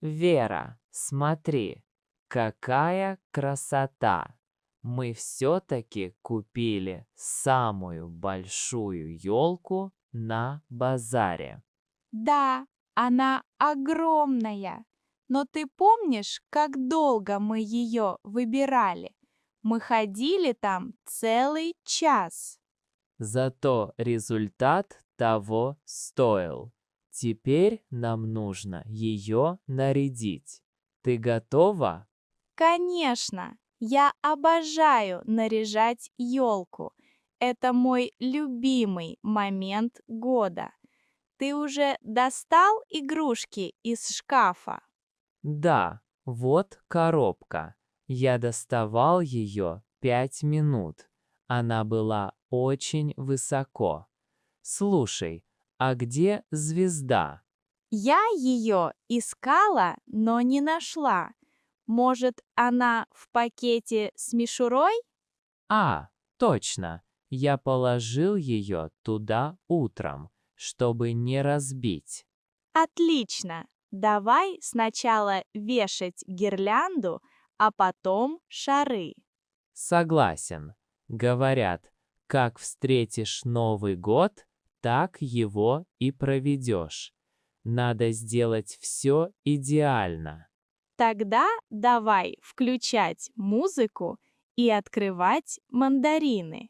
Вера, смотри, какая красота! Мы все-таки купили самую большую елку на базаре. Да, она огромная. Но ты помнишь, как долго мы ее выбирали? Мы ходили там целый час. Зато результат того стоил. Теперь нам нужно ее нарядить. Ты готова? Конечно, я обожаю наряжать елку. Это мой любимый момент года. Ты уже достал игрушки из шкафа? Да, вот коробка. Я доставал ее 5 минут. Она была очень высоко. Слушай, а где звезда? Я ее искала, но не нашла. Может, она в пакете с мишурой? А, точно. Я положил ее туда утром, чтобы не разбить. Отлично! Давай сначала вешать гирлянду, а потом шары. Согласен. Говорят, как встретишь Новый год, так его и проведешь. Надо сделать все идеально. Тогда давай включать музыку и открывать мандарины.